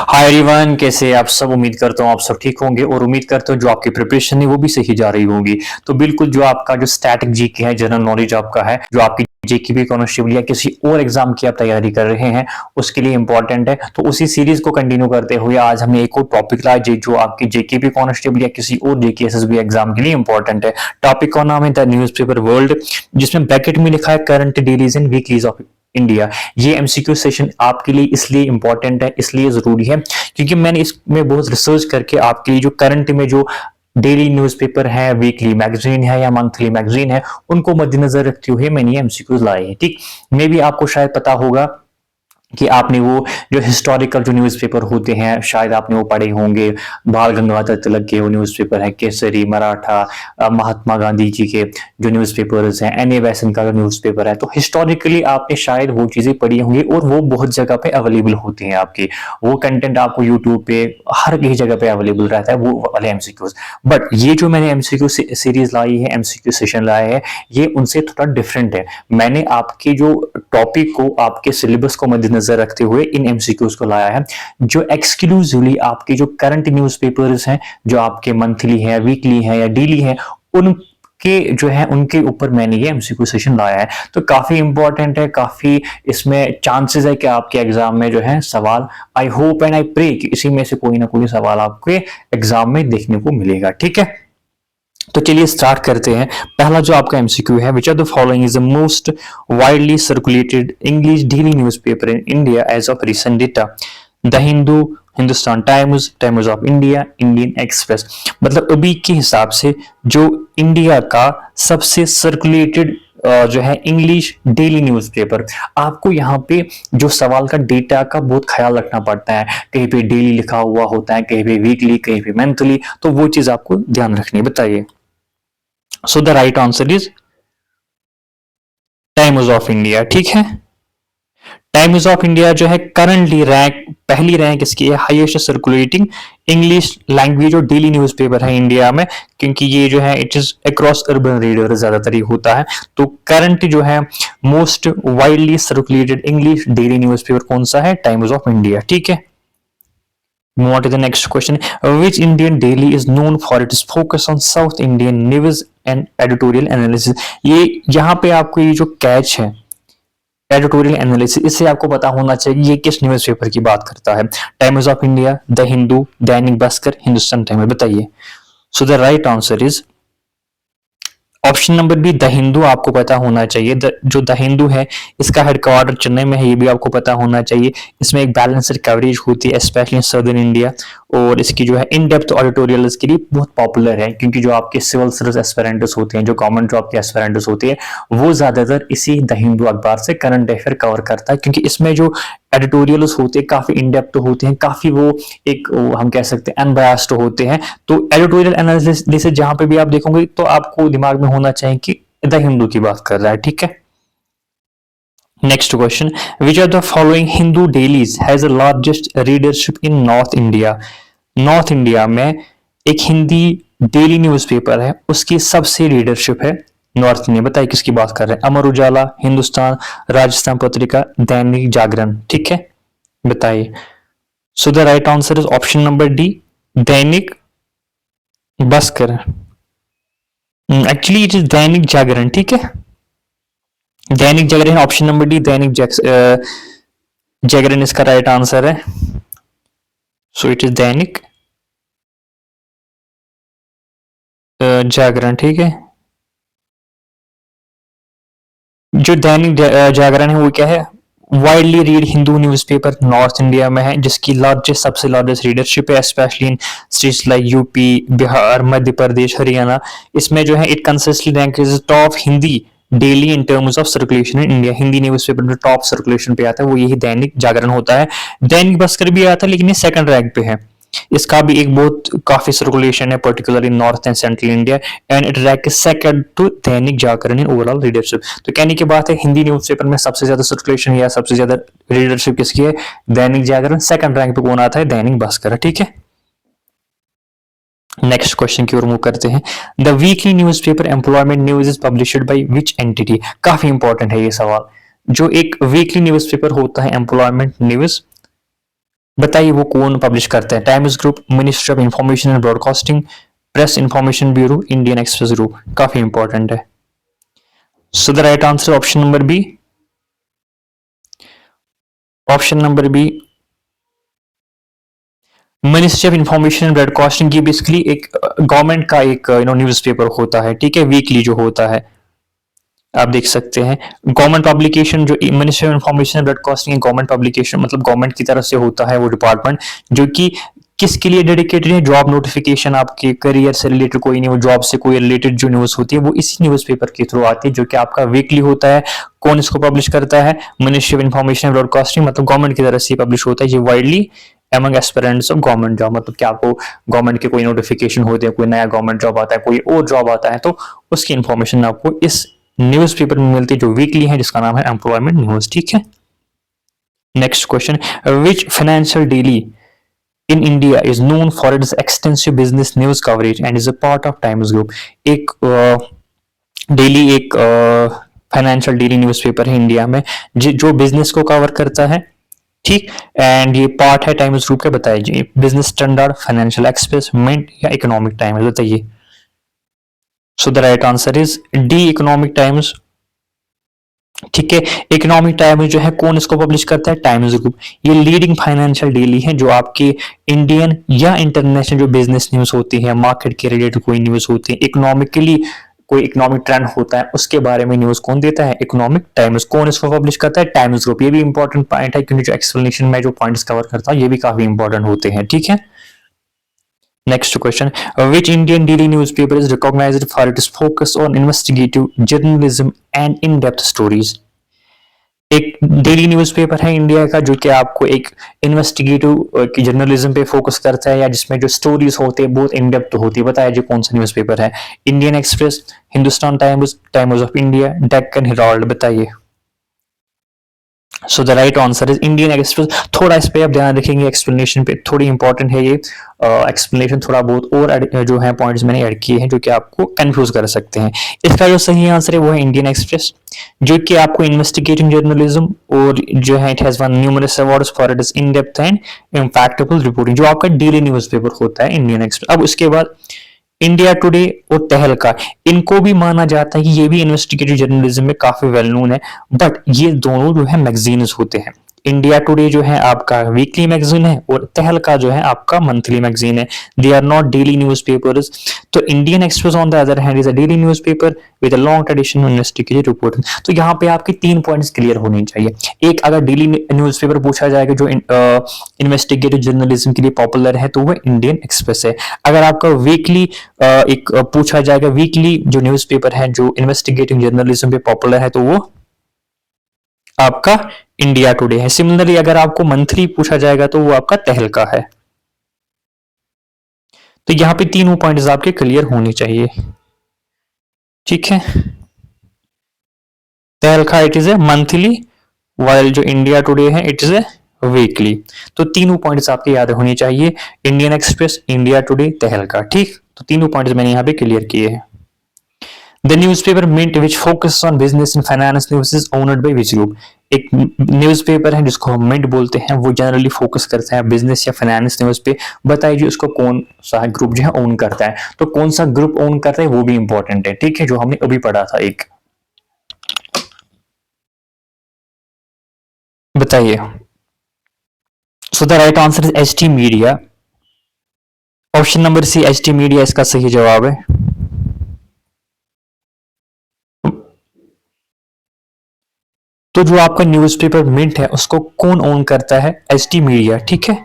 Hi everyone, कैसे आप सब। उम्मीद करता हूँ आप सब ठीक होंगे और उम्मीद करता हूँ जो आपकी प्रिपरेशन है वो भी सही जा रही होगी। तो बिल्कुल जो आपका जो स्टैटिक जीके है, जनरल नॉलेज आपका है, जो आपकी जेकेबी कांस्टेबल या किसी और एग्जाम की आप तैयारी कर रहे हैं उसके लिए इंपॉर्टेंट है। तो उसी सीरीज को कंटिन्यू करते हुए आज हमने एक और टॉपिक लाया जो आपकी जेकेबी कांस्टेबल या किसी और जेके एसएसबी एग्जाम के लिए इंपॉर्टेंट है। टॉपिक का नाम है द न्यूज़पेपर वर्ल्ड, जिसमें ब्रैकेट में लिखा है current dailies and weeklies of India. ये एमसीक्यू सेशन आपके लिए इसलिए इंपॉर्टेंट है, इसलिए जरूरी है क्योंकि मैंने इसमें बहुत रिसर्च करके आपके लिए जो करंट में जो डेली न्यूज़पेपर है, वीकली मैगजीन है या मंथली मैगजीन है, उनको मद्देनजर रखते हुए मैंने ये एमसीक्यूज लाए हैं। ठीक, मे भी आपको शायद पता होगा कि आपने वो जो हिस्टोरिकल जो न्यूज़पेपर होते हैं शायद आपने वो पढ़े होंगे। बाल गंगाधर तिलक के वो न्यूज़पेपर है, केसरी, मराठा, महात्मा गांधी जी के जो न्यूज़पेपर्स हैं, एन ए वैसन का जो न्यूज़पेपर है। तो हिस्टोरिकली आपने शायद वो चीज़ें पढ़ी होंगी और वो बहुत जगह पे अवेलेबल होती हैं। आपके वो कंटेंट आपको यूट्यूब पे हर एक जगह पे अवेलेबल रहता है, वो वाले एमसीक्यूज। बट ये जो मैंने एमसीक्यू सीरीज लाई है, एमसीक्यू सेशन लाया है, ये उनसे थोड़ा डिफरेंट है। मैंने आपके जो टॉपिक को, आपके सिलेबस को मद्देनजर रखते हुए इन एमसीक्यूज को लाया है, जो एक्सक्लूसिवली आपके जो करंट न्यूज़पेपर्स हैं, जो आपके मंथली हैं, वीकली हैं या डेली हैं, उनके जो है उनके ऊपर मैंने ये एमसीक्यू सेशन लाया है। तो काफी इंपॉर्टेंट है, काफी इसमें चांसेस है कि आपके एग्जाम में जो है सवाल, I hope and I pray कि इसी में से कोई ना कोई सवाल आपके एग्जाम में देखने को मिलेगा। ठीक है, तो चलिए स्टार्ट करते हैं। पहला जो आपका एमसीक्यू है, which are the following is the most widely circulated English daily newspaper in India as of recent data? The Hindu, Hindustan Times, Times of India, Indian Express. मतलब अभी के हिसाब से जो इंडिया का सबसे सर्कुलेटेड जो है इंग्लिश डेली न्यूज़पेपर। आपको यहाँ पे जो सवाल का डेटा का बहुत ख्याल रखना पड़ता है, कहीं पे डेली लिखा हुआ होता है, कहीं पे वीकली, कहीं पे मंथली, तो वो चीज आपको ध्यान रखनी है। बताइए। So the right answer is times of India. ठीक है, टाइम्स ऑफ इंडिया जो है करंटली रैंक, पहली रैंक इसकी है हाईएस्ट सर्कुलेटिंग इंग्लिश लैंग्वेज और डेली न्यूज़पेपर है इंडिया में, क्योंकि ये जो है it is across urban reader ज्यादातर ये होता है। तो करंट जो है most widely circulated English daily newspaper कौन सा है? Times of India. ठीक है, move on to the next question. Which Indian daily is known for its focus on South Indian news and editorial analysis? ये यहाँ पे आपको ये जो कैच है एडिटोरियल एनालिसिस, इससे आपको पता होना चाहिए ये किस न्यूज़पेपर की बात करता है। Times of India, the Hindu, Dainik Bhaskar, Hindustan Times. बताइए। So the right answer is option number B, the Hindu. आपको पता होना चाहिए जो द हिंदू है इसका हेडक्वार्टर चेन्नई में है, ये भी आपको पता होना चाहिए। इसमें एक बैलेंस्ड कवरेज होती है स्पेशली इन सदर्न इंडिया, और इसकी जो है इन डेप्थ ऑडिटोरियल इसके लिए बहुत पॉपुलर है, क्योंकि जो आपके सिविल सर्विस एस्पिरेंट्स होते हैं, जो गवर्नमेंट जॉब के एस्पिरेंट्स होते हैं, वो ज्यादातर इसी द हिंदू अखबार से करंट अफेयर कवर करता है, क्योंकि इसमें जो एडिटोरियल्स होते हैं काफी इन डेप्थ होते हैं, काफी वो एक हम कह सकते हैं अनबायस्ड होते हैं। तो एडिटोरियल एनालिसिस जहां पे भी आप देखोगे तो आपको दिमाग में होना चाहिए कि द हिंदू की बात कर रहा है। ठीक है, next question, which are the following Hindi dailies has the largest readership in North India? North India में एक हिंदी डेली न्यूज़पेपर है, उसकी सबसे रीडरशिप है नॉर्थ इंडिया। बताइए किसकी बात कर रहे हैं? अमर उजाला, हिंदुस्तान, राजस्थान पत्रिका, दैनिक जागरण। ठीक है, बताइए। So the right answer is option number D, Dainik Bhaskar. Actually it is Dainik Jagran. ठीक है, Dainik Jagran, option number D, Dainik Jagran इसका राइट आंसर है। So it is Dainik Jagran. ठीक है, जो दैनिक जागरण है वो क्या है? Widely read Hindu newspaper North India में है, जिसकी लार्जेस्ट, सबसे लार्जेस्ट रीडरशिप है specially in states like UP, Bihar, Madhya Pradesh, Haryana. इसमें जो है it consistently rank is top Hindi daily in terms of circulation in India. Hindi newspaper में टॉप सर्कुलेशन पे आता है वो यही दैनिक जागरण होता है। दैनिक भास्कर भी आता है लेकिन ये सेकंड रैंक पे है। इसका भी एक बहुत काफी सर्कुलेशन है particular in North and Central India, and it rank second to Dainik Jagran in overall readership. तो कहने की बात है हिंदी न्यूज़पेपर में सबसे ज्यादा सर्कुलेशन या सबसे ज्यादा रीडरशिप किसकी है? दैनिक जागरण। सेकंड रैंक पे कौन आता है? दैनिक भास्कर। ठीक है, नेक्स्ट क्वेश्चन की ओर मूव करते हैं। The weekly newspaper employment news is published by which entity? काफी इंपॉर्टेंट है ये सवाल। जो एक वीकली न्यूज़पेपर होता है एम्प्लॉयमेंट न्यूज, बताइए वो कौन पब्लिश करता है? Times group, ministry of information and broadcasting, press information bureau, Indian Express group. काफी इंपॉर्टेंट है। So the right answer option number B. Option number B, ministry of information and broadcasting की basically एक government का एक newspaper होता है, ठीक है, वीकली जो होता है, आप देख सकते हैं। गवर्नमेंट पब्लिकेशन जो ministry of information and broadcasting government publication, मतलब गवर्नमेंट की तरफ से होता है वो डिपार्टमेंट, जो कि किसके लिए डेडिकेटेड है? जॉब नोटिफिकेशन, आपके करियर से रिलेटेड कोई नहीं, वो जॉब से कोई रिलेटेड जो न्यूज होती है वो इसी न्यूज़पेपर के थ्रू आती है, जो कि आपका वीकली होता है। कौन इसको पब्लिश करता है? Ministry of information and broadcasting, मतलब गवर्नमेंट की तरफ से पब्लिश होता है ये widely among aspirants of government job, मतलब कि आपको गवर्नमेंट के कोई नोटिफिकेशन होते हैं, कोई नया गवर्नमेंट जॉब आता है, कोई और जॉब आता है, तो उसकी इंफॉर्मेशन आपको इस न्यूज़पेपर में मिलती है जो वीकली है, जिसका नाम है एम्प्लॉयमेंट न्यूज, ठीक है। Next question, which financial daily in India is known for its extensive business news coverage and is a part of Times Group? एक डेली एक फाइनेंशियल डेली न्यूज़पेपर है इंडिया में जो बिजनेस को कवर करता है, ठीक, एंड ये पार्ट है टाइम्स ग्रुप के। बताइए, business standard, financial express, mint या इकोनॉमिक टाइम्स? बताइए। So the right answer is D, economic times, ठीक है। इकोनॉमिक टाइम्स जो है कौन इसको पब्लिश करता है? Times group. ये लीडिंग फाइनेंशियल डेली है जो आपके इंडियन या इंटरनेशनल जो बिजनेस न्यूज होती है, मार्केट के रिलेटेड कोई न्यूज होती है, इकोनॉमिकली कोई इकोनॉमिक ट्रेंड होता है, उसके बारे में न्यूज कौन देता है? Economic times. कौन इसको पब्लिश करता है? Times group. ये भी इंपॉर्टेंट पॉइंट है क्योंकि जो एक्सप्लेनेशन में जो पॉइंट्स कवर करता है ये भी काफी इंपॉर्टेंट होते हैं, ठीक है। Next question, which Indian daily newspaper is recognized for its focus on investigative journalism and in-depth stories? एक डेली न्यूज़पेपर है इंडिया का जो कि आपको एक इन्वेस्टिगेटिव की जर्नलिज्म पे फोकस करता है, या जिसमें जो स्टोरीज होते हैं बहुत इन डेप्थ होती है। बताया जो कौन सा न्यूज़पेपर है? Indian Express, Hindustan Times, Times of India, Deccan Herald? बताइए। So the right answer is Indian Express. थोड़ा इस पे आप ध्यान रखेंगे, एक्सप्लेनेशन पे थोड़ी इंपॉर्टेंट है ये एक्सप्लेनेशन, थोड़ा बहुत और जो है पॉइंट्स मैंने ऐड किए हैं जो कि आपको कंफ्यूज कर सकते हैं। इसका जो सही आंसर है वो है इंडियन एक्सप्रेस, जो कि आपको इन्वेस्टिगेटिंग जर्नलिज्म और जो है it has won numerous awards for its in depth and impactable reporting, जो आपका डेली न्यूज़पेपर होता है इंडियन एक्सप्रेस। अब उसके बाद इंडिया टुडे और तहलका, इनको भी माना जाता है कि ये भी इन्वेस्टिगेटिव जर्नलिज्म में काफी वेल नोन है, बट ये दोनों जो है मैगजीन्स होते हैं। इंडिया टुडे जो है आपका वीकली मैगजीन है और तहलका जो है आपका मंथली मैगजीन है। They are not daily newspapers. तो Indian Express on the other hand is a daily newspaper with a long tradition of investigative reporting. तो यहाँ पे आपके 3 पॉइंट्स क्लियर होने चाहिए। एक, अगर डेली न्यूज़पेपर पूछा जाएगा जो इन्वेस्टिगेटिव जर्नलिज्म के लिए पॉपुलर है तो वो इंडियन एक्सप्रेस है। अगर आपका वीकली एक पूछा जाएगा वीकली जो न्यूज़पेपर है जो इन्वेस्टिगेटिव जर्नलिज्म पे पॉपुलर है तो वो आपका इंडिया टुडे है। सिमिलरली अगर आपको मंथली पूछा जाएगा तो वो आपका तहलका है। तो यहां पे तीनों पॉइंट्स आपके क्लियर होने चाहिए, ठीक है। तहलका it is a monthly, while जो इंडिया टुडे है इट इज ए वीकली। तो तीनों पॉइंट्स आपके याद होने चाहिए, इंडियन एक्सप्रेस, इंडिया टुडे, तहलका, ठीक। तो तीनों पॉइंट्स मैंने यहाँ पे क्लियर किए हैं। The newspaper Mint, which focuses on business and finance news, is owned by which group? एक न्यूज़पेपर है जिसको हम मिंट बोलते हैं, वो जनरली फोकस करता है बिजनेस या फाइनेंस न्यूज पे। बताइए उसको कौन सा ग्रुप जो है ओन करता है? तो कौन सा ग्रुप ओन करता है वो भी इंपॉर्टेंट है, ठीक है, जो हमने अभी पढ़ा था एक। बताइए। So the right answer is H T media. Option number C, H T media इसका सही जवाब है। तो जो आपका न्यूज़पेपर मिंट है उसको कौन ओन करता है? एच टी मीडिया, ठीक है।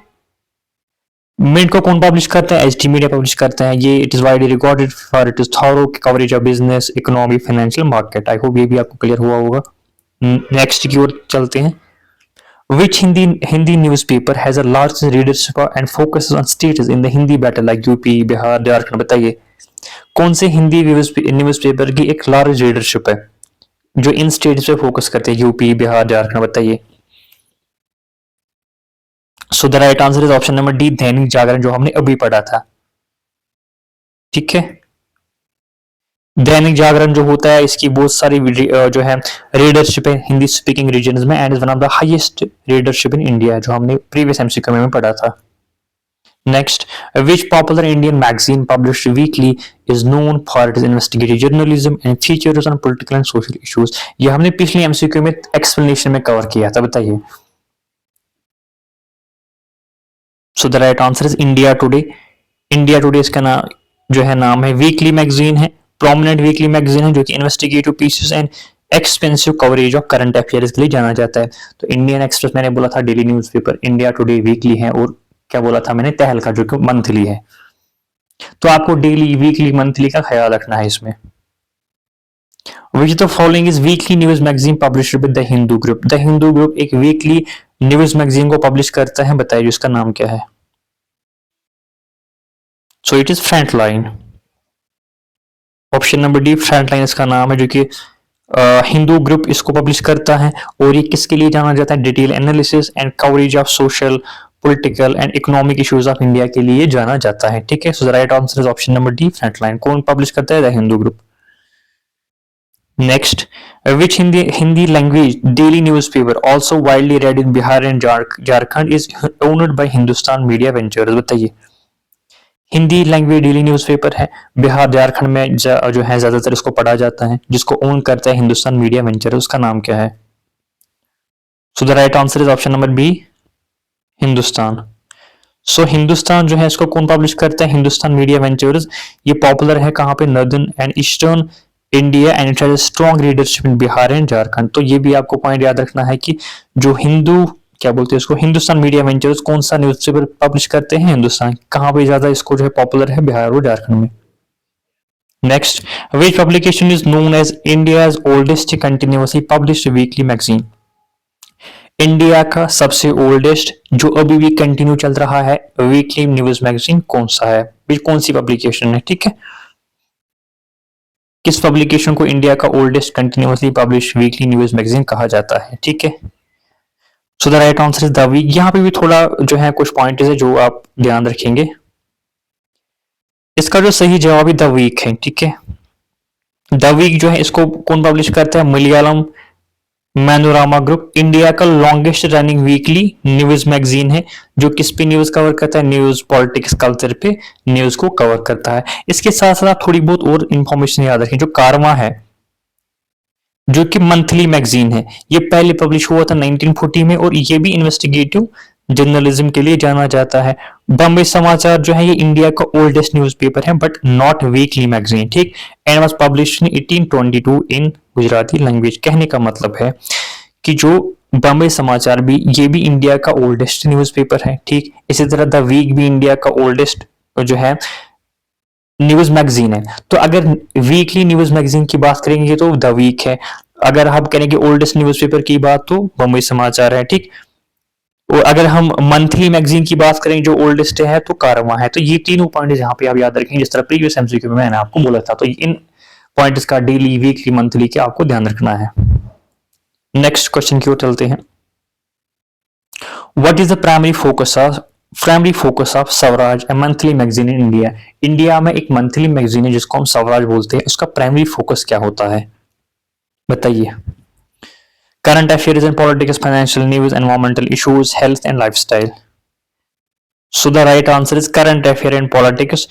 मिंट को कौन पब्लिश करता है? एच टी मीडिया पब्लिश करता है। ये it is widely recorded for it is thorough coverage of business, economy, financial market. I hope ये भी आपको क्लियर हुआ होगा। नेक्स्ट की ओर चलते हैं। Which Hindi newspaper has a large readership and focuses on states in the Hindi battle like UP, Bihar, Jharkhand? बताइए कौन से हिंदी न्यूज़पेपर की एक लार्ज रीडरशिप है जो इन स्टेट्स पे फोकस करते हैं, यूपी, बिहार, झारखंड? बताइए। So the right answer is option number D, Dainik Jagran, जो हमने अभी पढ़ा था, ठीक है। दैनिक जागरण जो होता है इसकी बहुत सारी जो है रीडरशिप है हिंदी स्पीकिंग रीजन में and is one of the highest readership in India, जो हमने प्रीवियस एमसीक्यू में पढ़ा था। Next, which popular Indian magazine published weekly is known for its investigative journalism and features on political and social issues? ये हमने पिछले MCQ में explanation में कवर किया था, बताइए। So the right answer is India today. India today इसका नाम जो है नाम है, वीकली मैगजीन है, प्रोमिनेंट वीकली मैगजीन है जो कि investigative pieces and expensive coverage of current affairs के लिए जाना जाता है। तो इंडियन एक्सप्रेस मैंने बोला था daily newspaper, India today weekly है, और क्या बोला था मैंने, तहलका जो कि मंथली है। तो आपको डेली वीकली मंथली का ख्याल रखना है इसमें। Which the following is weekly news magazine published with the Hindu group? The Hindu group एक वीकली न्यूज मैगजीन को पब्लिश करता है, बताइए उसका नाम क्या है। So it is frontline. Option number D frontline इसका नाम है, जो कि हिंदू ग्रुप इसको पब्लिश करता है, और ये किसके लिए जाना जाता है, detail analysis and coverage of social political and economic issues of India के लिए जाना जाता है। ठीक है, so the right answer is option number D frontline. कौन पब्लिश करता है, the Hindu group. Next, which Hindi language daily newspaper also widely read in Bihar and Jharkhand is owned by Hindustan Media Ventures? बताइए। Hindi language daily newspaper है, बिहार झारखंड में जो है ज्यादातर इसको पढ़ा जाता है, जिसको ओन करता है हिंदुस्तान मीडिया वेंचर, उसका नाम क्या है। So the right answer is option number B Hindustan. So Hindustan जो है इसको कौन पब्लिश करता है, हिंदुस्तान मीडिया वेंचर्स। ये पॉपुलर है कहाँ पे, northern and eastern India and it has strong readership in Bihar and Jharkhand. तो ये भी आपको पॉइंट याद रखना है कि जो क्या बोलते हैं इसको, हिंदुस्तान मीडिया वेंचर्स कौन सा न्यूज़पेपर पब्लिश करते हैं, हिंदुस्तान। कहाँ पे ज्यादा इसको जो है पॉपुलर है, बिहार और झारखंड में। Next, which publication is known as India's oldest continuously published weekly magazine? India का सबसे ओल्डेस्ट जो अभी भी कंटिन्यू चल रहा है वीकली न्यूज मैगजीन कौन सा है, कौन सी पब्लिकेशन है। ठीक है, किस पब्लिकेशन को इंडिया का oldest continuously publish weekly news magazine कहा जाता है। ठीक है, so the right answer is the week. यहाँ पे भी थोड़ा जो है कुछ पॉइंट है जो आप ध्यान रखेंगे। इसका जो सही जवाब है द वीक है। ठीक है, द वीक जो है इसको कौन पब्लिश करता है, मलयालम मैनोरामा ग्रुप। इंडिया का longest running weekly news magazine है, जो किस पे न्यूज कवर करता है, न्यूज पॉलिटिक्स कल्चर पे न्यूज को कवर करता है। इसके साथ साथ आप थोड़ी बहुत और इंफॉर्मेशन याद रखें, जो कारवा है जो कि मंथली मैगजीन है, ये पहले पब्लिश हुआ था 1940 में, और ये भी इन्वेस्टिगेटिव जर्नलिज्म के लिए जाना जाता है। बॉम्बे समाचार जो है ये इंडिया का ओल्डेस्ट न्यूज़पेपर है बट नॉट वीकली मैगजीन। ठीक, and was published in 1822 in Gujarati language. कहने का मतलब है कि जो बॉम्बे समाचार भी ये भी इंडिया का ओल्डेस्ट न्यूज़पेपर है। ठीक, इसी तरह द वीक भी इंडिया का ओल्डेस्ट जो है न्यूज मैगजीन है। तो अगर वीकली न्यूज मैगजीन की बात करेंगे तो द वीक है, अगर हम करेंगे ओल्डेस्ट न्यूज़पेपर की बात तो बॉम्बे समाचार है। ठीक, और अगर हम मंथली मैगजीन की बात करें जो ओल्डेस्ट है तो कारवां है। तो ये तीनों पॉइंट यहाँ पे आप याद रखेंगे, जिस तरह प्रीवियस एमसीक्यू में मैंने आपको बोला था। तो इन पॉइंट्स का डेली वीकली मंथली के आपको ध्यान रखना है। नेक्स्ट क्वेश्चन की ओर चलते हैं। What is the primary focus of Swaraj, A monthly magazine in India? India में एक मंथली मैगजीन है जिसको हम स्वराज बोलते हैं, उसका प्राइमरी फोकस क्या होता है, बताइए। Current affairs and politics, financial news, environmental issues, health and lifestyle. So the right answer is current affair and politics.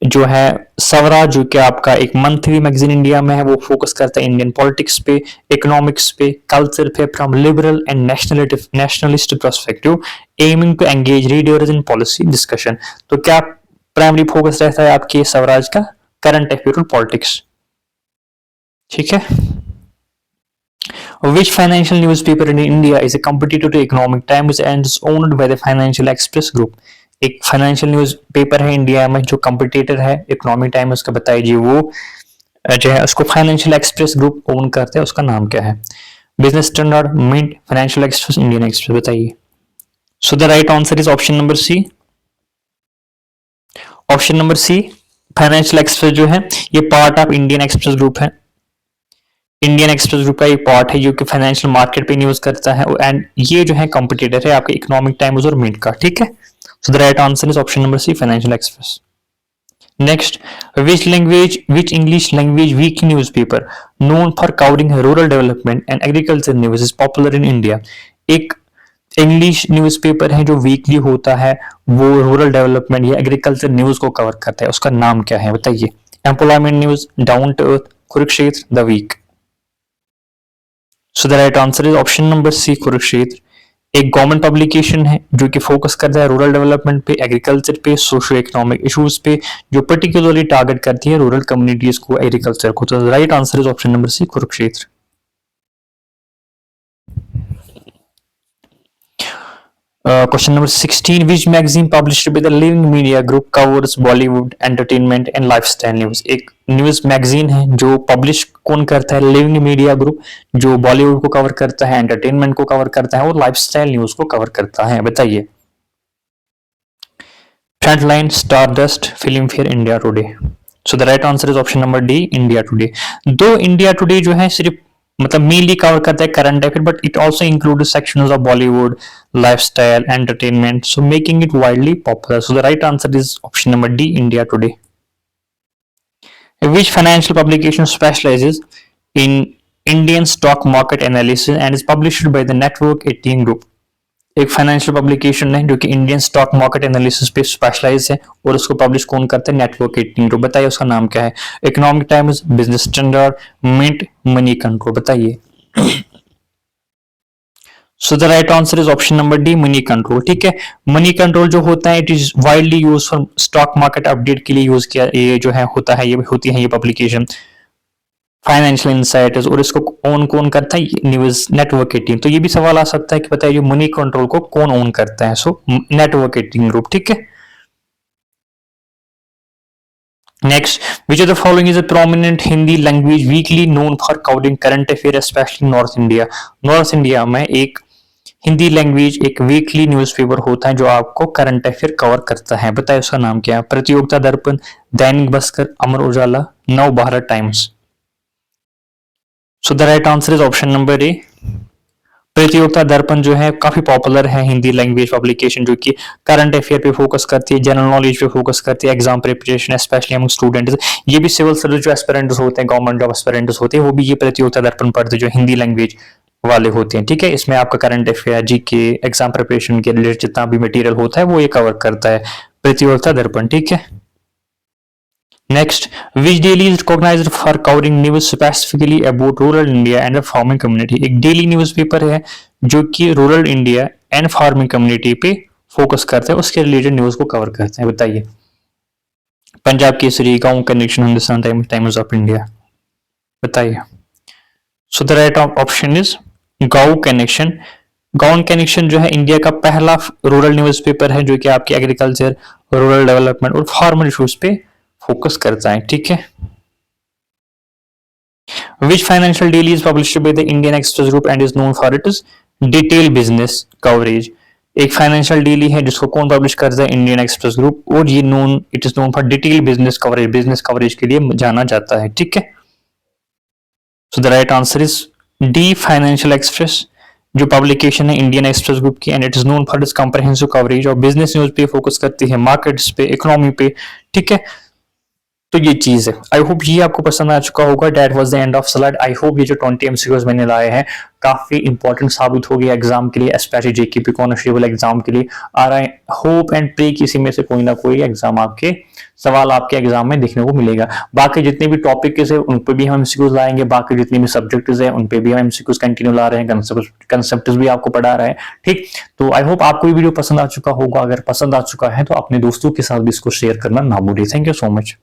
जो है स्वराज जो कि आपका एक मंथली मैगजीन इंडिया में है, वो फोकस करता है इंडियन पॉलिटिक्स पे, इकोनॉमिक्स पे, कल्चर पे, from liberal and nationalist perspective, aiming to engage readers in policy discussion. तो क्या प्राइमरी फोकस रहता है आपके स्वराज का, करंट अफेयर और पॉलिटिक्स। ठीक है, which financial newspaper in India is a competitor to Economic Times and is owned by the Financial Express Group? एक फाइनेंशियल न्यूज पेपर है इंडिया में जो कंपिटिटर है इकोनॉमिक टाइम, उसका बताइए। वो जो है उसको फाइनेंशियल एक्सप्रेस ग्रुप ओन करते हैं, उसका नाम क्या है। Business Standard, Mint, Financial Express, Indian Express, बताइए। So the right answer is option number C. Option number C, Financial Express जो है ये part of Indian Express group है। इंडियन एक्सप्रेस ग्रुप का एक पार्ट है जो कि फाइनेंशियल मार्केट पे न्यूज करता है, एंड ये जो है कंपिटिटर है आपके इकोनॉमिक टाइम्स और मिंट का। ठीक है, so the right answer is option number C, Financial Express. Next, which English language weekly newspaper known for covering rural development and agriculture news is popular in India? एक English newspaper है जो weekly होता है, वो rural development या agriculture news को cover करता है, उसका नाम क्या है बताइए? Employment News, Down to Earth, Kurukshetra, The Week. So the right answer is option number C, Kurukshetra. एक गवर्नमेंट पब्लिकेशन है जो कि फोकस करता है रूरल डेवलपमेंट पे, एग्रीकल्चर पे, सोशियो इकोनॉमिक इश्यूज पे, जो पर्टिकुलरली टारगेट करती है रूरल कम्युनिटीज को, एग्रीकल्चर को। तो right answer is option number C, Kurukshetra. Question number 16, which magazine published by the Living Media Group covers Bollywood, entertainment and lifestyle news? एक news magazine है जो पब्लिश कौन करता है? लिविंग मीडिया ग्रुप, जो बॉलीवुड को कवर करता है, एंटरटेनमेंट को कवर करता है और लाइफस्टाइल न्यूज को कवर करता है, बताइए? Frontline, stardust, film fair, India today. So the right answer is option number D, India today. दो इंडिया टुडे जो है सिर्फ मतलब मेनली कवर करता है current affair, but it also include sections of Bollywood, lifestyle, entertainment, so making it widely popular. So the right answer is option number D, India today. Which financial publication specializes in Indian stock market analysis and is published by the Network 18 Group? एक financial publication है जो कि Indian stock market analysis पे specialise है और उसको publish कौन करते हैं? Network 18 group. बताइए उसका नाम क्या है? Economic Times, Business Standard, Mint, Moneycontrol, बताइए? So the right answer is option number D, Moneycontrol. ठीक है, मनी कंट्रोल जो होता है it is widely use for stock market update के लिए यूज किया, ये जो है होता है, ये होती है ये पब्लिकेशन फाइनेंशियल इनसाइटर्स, और इसको ओन कौन करता है? News network 18। तो ये भी सवाल आ सकता है कि बताइए मनी कंट्रोल को कौन ओन करता है? So network 18 group. ठीक है, next, which of the following is a prominent Hindi language weekly known for covering current affair specially north India? North India में एक हिंदी लैंग्वेज एक वीकली न्यूज़पेपर होता है जो आपको करंट अफेयर कवर करता है, बताइए उसका नाम क्या है? प्रतियोगिता दर्पण, दैनिक भास्कर, अमर उजाला, नव Bharat times. So the right answer is option number A, प्रतियोगिता दर्पण जो है काफी पॉपुलर है हिंदी लैंग्वेज पब्लिकेशन जो कि करंट अफेयर पे फोकस करती है, जनरल नॉलेज पे फोकस करती है, exam preparation specially among students. ये भी सिविल सर्विस जो एस्पिरेंट्स होते हैं, गवर्नमेंट जॉब एस्पिरेंट्स होते हैं, वो भी ये प्रतियोगिता दर्पण पढ़ते हैं जो हिंदी लैंग्वेज वाले होते हैं। ठीक है, इसमें आपका current affair, GK, exam preparation के रिलेटेड जितना भी मटेरियल होता है वो ये कवर करता है प्रतियोगिता दर्पण। ठीक है, next, which daily is recognized for covering news specifically about rural India and farming community? एक डेली न्यूज़पेपर है जो कि rural India and farming community पे फोकस करता है, उसके रिलेटेड न्यूज को कवर करते हैं, बताइए? Punjab Kesari, Gaon connection, Hindustan Times of India, बताइए? So the right option is Gaon connection. Gaon connection जो है इंडिया का पहला रूरल न्यूज़पेपर है जो कि आपके एग्रीकल्चर, रूरल डेवलपमेंट और फार्मर इश्यूज पे फोकस करता है। ठीक है, which financial daily is published by the Indian Express group and is known for its detail business coverage? एक फाइनेंशियल डेली है जिसको कौन पब्लिश करता है? इंडियन एक्सप्रेस ग्रुप, और ये it is known for detail business coverage के लिए जाना जाता है। ठीक है, so the right answer is D, financial Express, जो पब्लिकेशन है इंडियन एक्सप्रेस ग्रुप की, and it is known for its comprehensive coverage और बिजनेस न्यूज पे फोकस करती है, मार्केट्स पे, इकोनॉमी पे। ठीक है, तो ये चीज है। आई होप ये आपको पसंद आ चुका होगा। That was the end of slide. I hope ये जो 20 एमसीक्यूज मैंने लाए हैं काफी इंपॉर्टेंट साबित हो गया एग्जाम के लिए, स्पेशली जेकेपी कॉन्स्टेबल एग्जाम के लिए आ रहा है। होप एंड प्रे किसी में से कोई ना कोई एग्जाम आपके सवाल आपके एग्जाम में देखने को मिलेगा। बाकी जितने भी टॉपिक है उन पे भी हम एमसीक्यूज लाएंगे, बाकी जितने भी सब्जेक्ट्स है उन पे भी हम एमसीक्यूज कंटिन्यू ला रहे हैं, कंसेप्ट भी आपको पढ़ा रहे हैं। ठीक, तो आई होप आपको ये वीडियो पसंद आ चुका होगा। अगर पसंद आ चुका है तो अपने दोस्तों के साथ भी इसको शेयर करना ना भूलिए। Thank you so much.